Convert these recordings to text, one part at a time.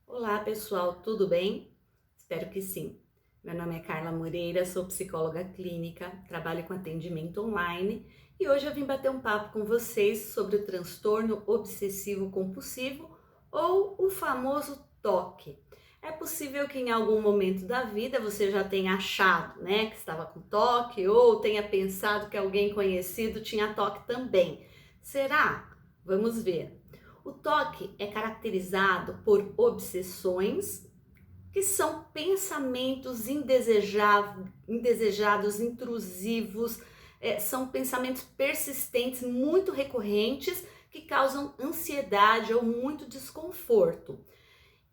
Olá pessoal, tudo bem? Espero que sim. Meu nome é Carla Moreira, sou psicóloga clínica, trabalho com atendimento online e hoje eu vim bater um papo com vocês sobre o transtorno obsessivo compulsivo ou o famoso TOC. É possível que em algum momento da vida você já tenha achado, né, que estava com TOC ou tenha pensado que alguém conhecido tinha TOC também. Será? Vamos ver. O TOC é caracterizado por obsessões, que são pensamentos indesejados, intrusivos, são pensamentos persistentes, muito recorrentes, que causam ansiedade ou muito desconforto.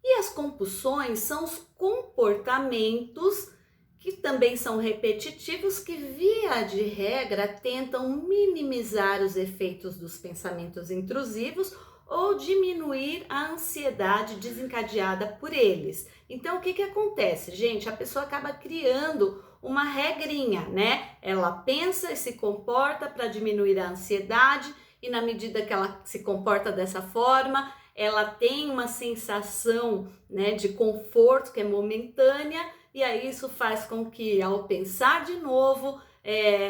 E as compulsões são os comportamentos que também são repetitivos, que via de regra tentam minimizar os efeitos dos pensamentos intrusivos ou diminuir a ansiedade desencadeada por eles. Então, o que acontece, gente? A pessoa acaba criando uma regrinha, né? Ela pensa e se comporta para diminuir a ansiedade, e na medida que ela se comporta dessa forma, ela tem uma sensação, né, de conforto que é momentânea, e aí isso faz com que, ao pensar de novo,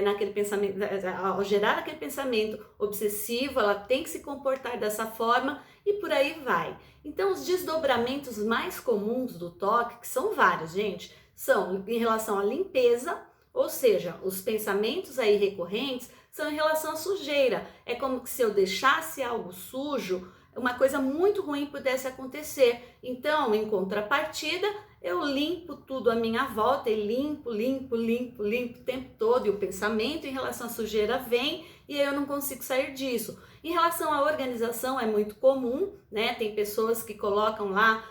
naquele pensamento, ao gerar aquele pensamento obsessivo, ela tem que se comportar dessa forma e por aí vai. Então, os desdobramentos mais comuns do TOC, que são vários, gente, são em relação à limpeza, ou seja, os pensamentos aí recorrentes são em relação à sujeira. É como se eu deixasse algo sujo, uma coisa muito ruim pudesse acontecer. Então, em contrapartida, eu limpo tudo à minha volta e limpo o tempo todo, e o pensamento em relação à sujeira vem e eu não consigo sair disso. Em relação à organização, é muito comum, né? Tem pessoas que colocam lá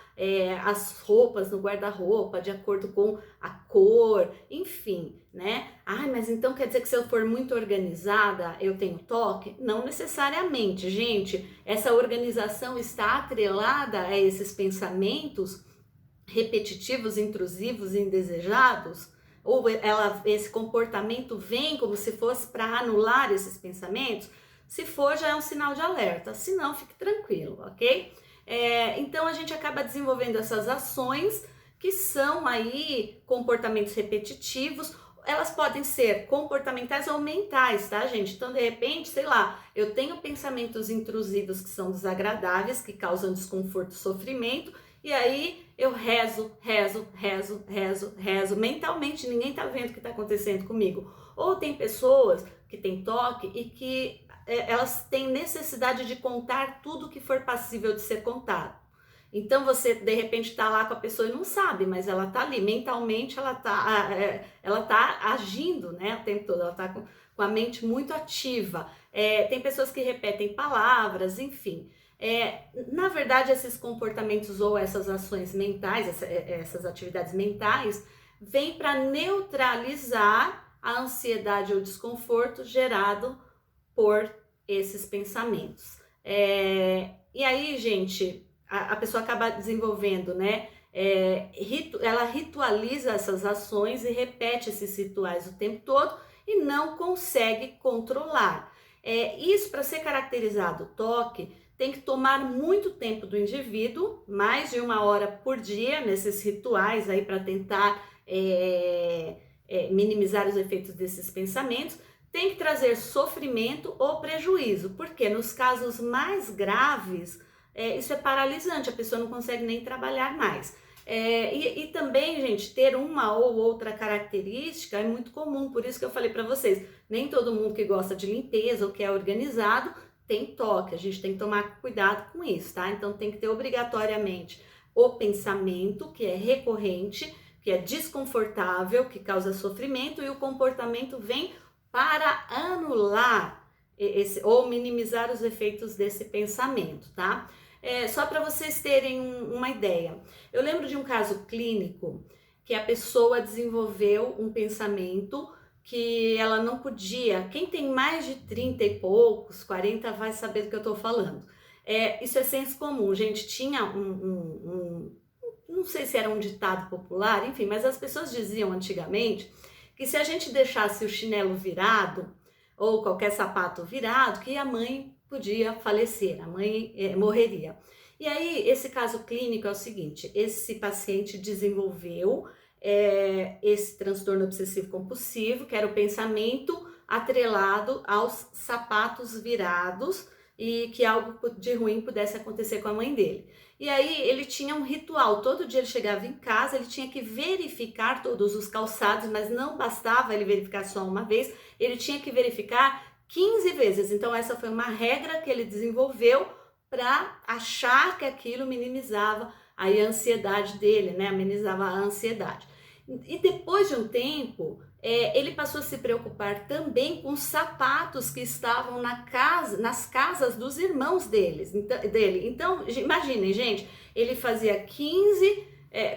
as roupas no guarda-roupa de acordo com a cor, enfim, né? Ai, mas então quer dizer que se eu for muito organizada, eu tenho TOC? Não necessariamente, gente. Essa organização está atrelada a esses pensamentos repetitivos, intrusivos, indesejados, ou esse comportamento vem como se fosse para anular esses pensamentos. Se for, já é um sinal de alerta, se não, fique tranquilo, ok? Então a gente acaba desenvolvendo essas ações que são aí comportamentos repetitivos. Elas podem ser comportamentais ou mentais, tá, gente? Então, de repente, sei lá, eu tenho pensamentos intrusivos que são desagradáveis, que causam desconforto e sofrimento, e aí eu rezo, mentalmente, ninguém tá vendo o que tá acontecendo comigo. Ou tem pessoas que têm TOC e que elas têm necessidade de contar tudo que for passível de ser contado. Então você de repente está lá com a pessoa e não sabe, mas ela está ali, mentalmente ela tá agindo, né, o tempo todo, ela está com a mente muito ativa. Tem pessoas que repetem palavras, enfim. Na verdade, esses comportamentos ou essas ações mentais, essas atividades mentais, vêm para neutralizar a ansiedade ou desconforto gerado por esses pensamentos. E aí, gente, a pessoa acaba desenvolvendo, né? Ela ritualiza essas ações e repete esses rituais o tempo todo e não consegue controlar. Isso, para ser caracterizado o TOC, tem que tomar muito tempo do indivíduo, mais de 1 hora por dia, nesses rituais aí para tentar minimizar os efeitos desses pensamentos. Tem que trazer sofrimento ou prejuízo, porque nos casos mais graves, isso é paralisante, a pessoa não consegue nem trabalhar mais. E também, gente, ter uma ou outra característica é muito comum, por isso que eu falei para vocês, nem todo mundo que gosta de limpeza ou que é organizado tem TOC, a gente tem que tomar cuidado com isso, tá? Então tem que ter obrigatoriamente o pensamento, que é recorrente, que é desconfortável, que causa sofrimento, e o comportamento vem para anular ou minimizar os efeitos desse pensamento, tá? Só para vocês terem uma ideia, eu lembro de um caso clínico que a pessoa desenvolveu um pensamento que ela não podia. Quem tem mais de 30 e poucos, 40, vai saber do que eu tô falando. Isso é senso comum, gente. Tinha não sei se era um ditado popular, enfim, mas as pessoas diziam antigamente que se a gente deixasse o chinelo virado ou qualquer sapato virado, que a mãe podia falecer, a mãe morreria. E aí, esse caso clínico é o seguinte: esse paciente desenvolveu esse transtorno obsessivo compulsivo, que era o pensamento atrelado aos sapatos virados e que algo de ruim pudesse acontecer com a mãe dele. E aí ele tinha um ritual, todo dia ele chegava em casa, ele tinha que verificar todos os calçados, mas não bastava ele verificar só uma vez, ele tinha que verificar 15 vezes. Então essa foi uma regra que ele desenvolveu para achar que aquilo minimizava aí a ansiedade dele, né? Amenizava a ansiedade. E depois de um tempo, ele passou a se preocupar também com os sapatos que estavam nas casas dos irmãos dele. Então, imaginem, gente, ele fazia 15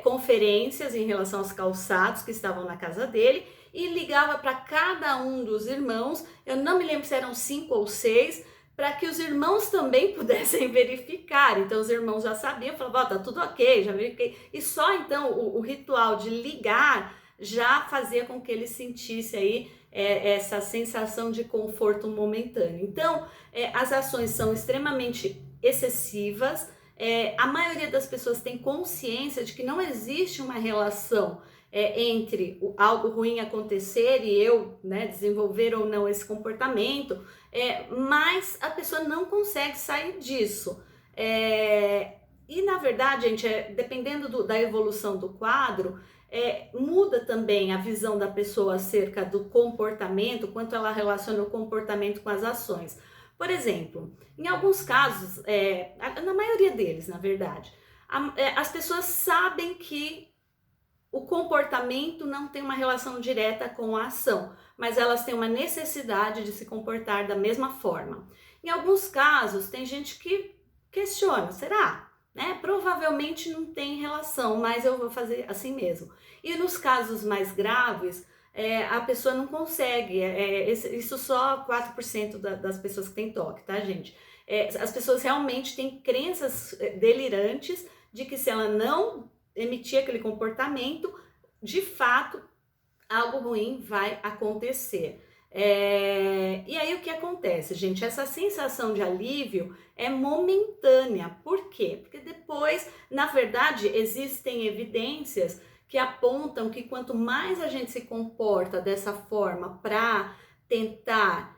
conferências em relação aos calçados que estavam na casa dele e ligava para cada um dos irmãos, eu não me lembro se eram 5 ou 6, para que os irmãos também pudessem verificar. Então os irmãos já sabiam, falavam, tá tudo ok, já verifiquei. E só então o ritual de ligar já fazia com que ele sentisse aí essa sensação de conforto momentâneo. Então as ações são extremamente excessivas. A maioria das pessoas tem consciência de que não existe uma relação entre algo ruim acontecer e eu, né, desenvolver ou não esse comportamento, mas a pessoa não consegue sair disso. E na verdade, gente, dependendo da evolução do quadro, muda também a visão da pessoa acerca do comportamento, quanto ela relaciona o comportamento com as ações. Por exemplo, em alguns casos, na maioria deles, na verdade, as pessoas sabem que o comportamento não tem uma relação direta com a ação, mas elas têm uma necessidade de se comportar da mesma forma. Em alguns casos, tem gente que questiona, será? Provavelmente não tem relação, mas eu vou fazer assim mesmo. E nos casos mais graves, a pessoa não consegue, isso só 4% das pessoas que têm toque, tá, gente? As pessoas realmente têm crenças delirantes de que se ela não emitir aquele comportamento, de fato, algo ruim vai acontecer. E aí o que acontece, gente? Essa sensação de alívio é momentânea. Por quê? Porque depois, na verdade, existem evidências que apontam que quanto mais a gente se comporta dessa forma para tentar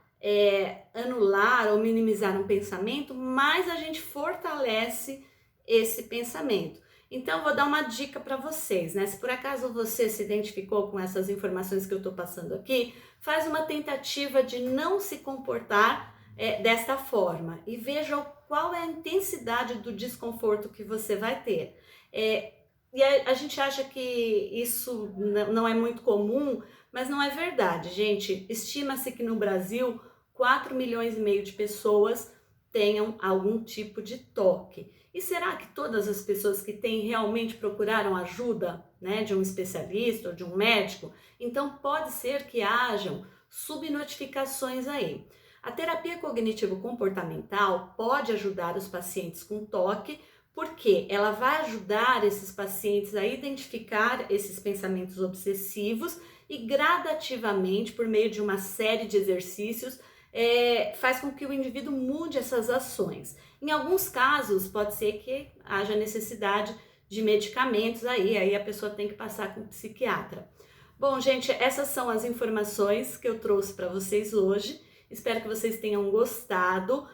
anular ou minimizar um pensamento, mais a gente fortalece esse pensamento. Então, vou dar uma dica para vocês, né? Se por acaso você se identificou com essas informações que eu estou passando aqui, faz uma tentativa de não se comportar desta forma e veja qual é a intensidade do desconforto que você vai ter. E a gente acha que isso não é muito comum, mas não é verdade, gente. Estima-se que no Brasil, 4,5 milhões de pessoas tenham algum tipo de toque. E será que todas as pessoas que têm realmente procuraram ajuda, né, de um especialista ou de um médico? Então pode ser que hajam subnotificações aí. A terapia cognitivo-comportamental pode ajudar os pacientes com toque, porque ela vai ajudar esses pacientes a identificar esses pensamentos obsessivos e gradativamente, por meio de uma série de exercícios, faz com que o indivíduo mude essas ações. Em alguns casos, pode ser que haja necessidade de medicamentos aí a pessoa tem que passar com o psiquiatra. Bom, gente, essas são as informações que eu trouxe para vocês hoje. Espero que vocês tenham gostado.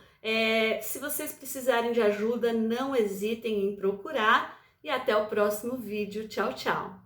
Se vocês precisarem de ajuda, não hesitem em procurar. E até o próximo vídeo. Tchau, tchau!